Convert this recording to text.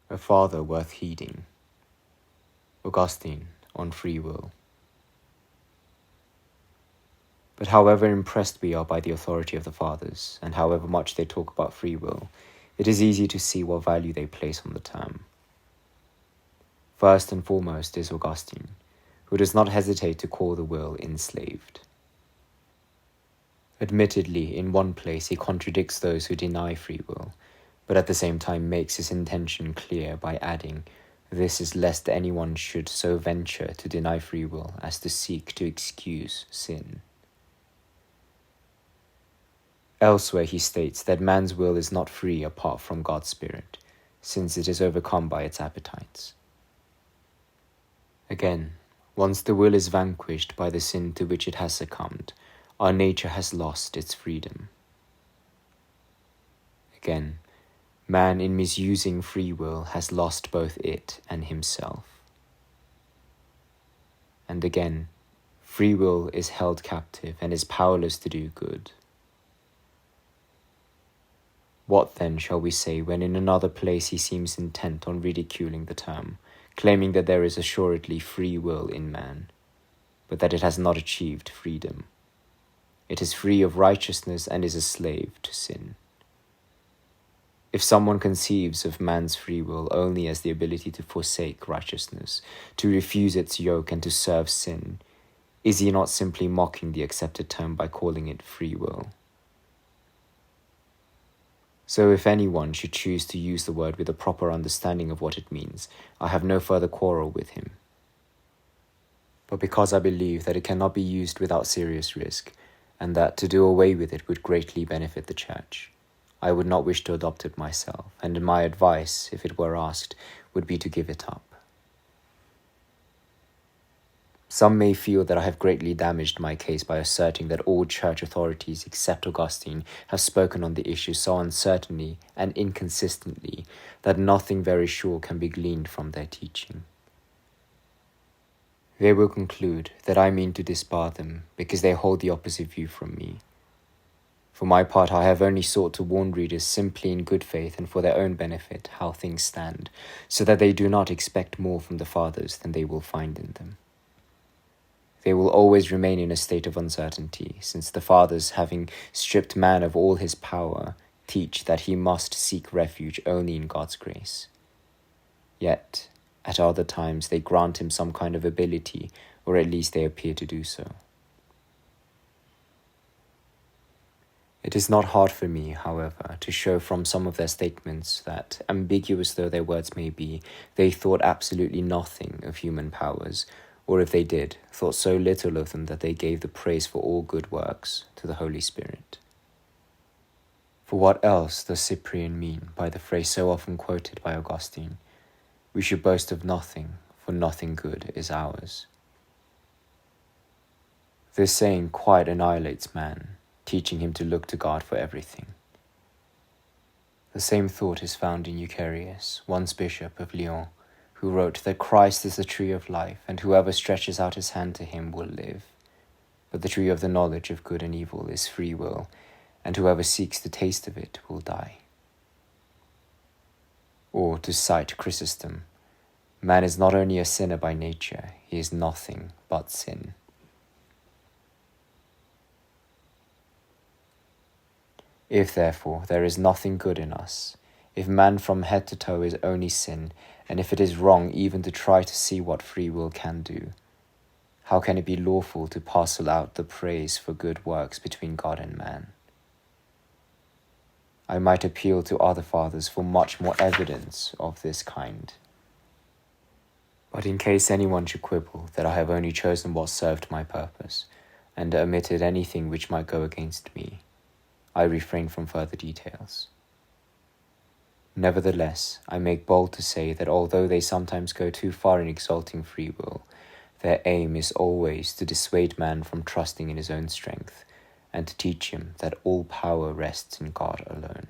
A father worth heeding. Augustine on free will. But however impressed we are by the authority of the fathers, and however much they talk about free will, it is easy to see what value they place on the term. First and foremost is Augustine, who does not hesitate to call the will enslaved. Admittedly, in one place he contradicts those who deny free will, but at the same time makes his intention clear by adding, "This is lest anyone should so venture to deny free will as to seek to excuse sin." Elsewhere he states that man's will is not free apart from God's Spirit, since it is overcome by its appetites. Again, once the will is vanquished by the sin to which it has succumbed, our nature has lost its freedom. Again, man in misusing free will has lost both it and himself. And again, free will is held captive and is powerless to do good. What then shall we say when in another place he seems intent on ridiculing the term, claiming that there is assuredly free will in man, but that it has not achieved freedom? It is free of righteousness and is a slave to sin. If someone conceives of man's free will only as the ability to forsake righteousness, to refuse its yoke and to serve sin, is he not simply mocking the accepted term by calling it free will? So if anyone should choose to use the word with a proper understanding of what it means, I have no further quarrel with him. But because I believe that it cannot be used without serious risk, and that to do away with it would greatly benefit the Church, I would not wish to adopt it myself, and my advice, if it were asked, would be to give it up. Some may feel that I have greatly damaged my case by asserting that all church authorities except Augustine have spoken on the issue so uncertainly and inconsistently that nothing very sure can be gleaned from their teaching. They will conclude that I mean to disbar them because they hold the opposite view from me. For my part, I have only sought to warn readers simply in good faith and for their own benefit how things stand, so that they do not expect more from the fathers than they will find in them. They will always remain in a state of uncertainty, since the fathers, having stripped man of all his power, teach that he must seek refuge only in God's grace. Yet, at other times, they grant him some kind of ability, or at least they appear to do so. It is not hard for me, however, to show from some of their statements that, ambiguous though their words may be, they thought absolutely nothing of human powers, or if they did, thought so little of them that they gave the praise for all good works to the Holy Spirit. For what else does Cyprian mean by the phrase so often quoted by Augustine, "We should boast of nothing, for nothing good is ours"? This saying quite annihilates man, teaching him to look to God for everything. The same thought is found in Enchiridion, once Bishop of Lyons, who wrote that Christ is the tree of life, and whoever stretches out his hand to him will live. But the tree of the knowledge of good and evil is free will, and whoever seeks to taste of it will die. Or, to cite Chrysostom, man is not only a sinner by nature, he is nothing but sin. If, therefore, there is nothing good in us, if man from head to toe is only sin, and if it is wrong even to try to see what free will can do, how can it be lawful to parcel out the praise for good works between God and man? I might appeal to other fathers for much more evidence of this kind. But in case anyone should quibble that I have only chosen what served my purpose, and omitted anything which might go against me, I refrain from further details. Nevertheless, I make bold to say that although they sometimes go too far in exalting free will, their aim is always to dissuade man from trusting in his own strength, and to teach him that all power rests in God alone.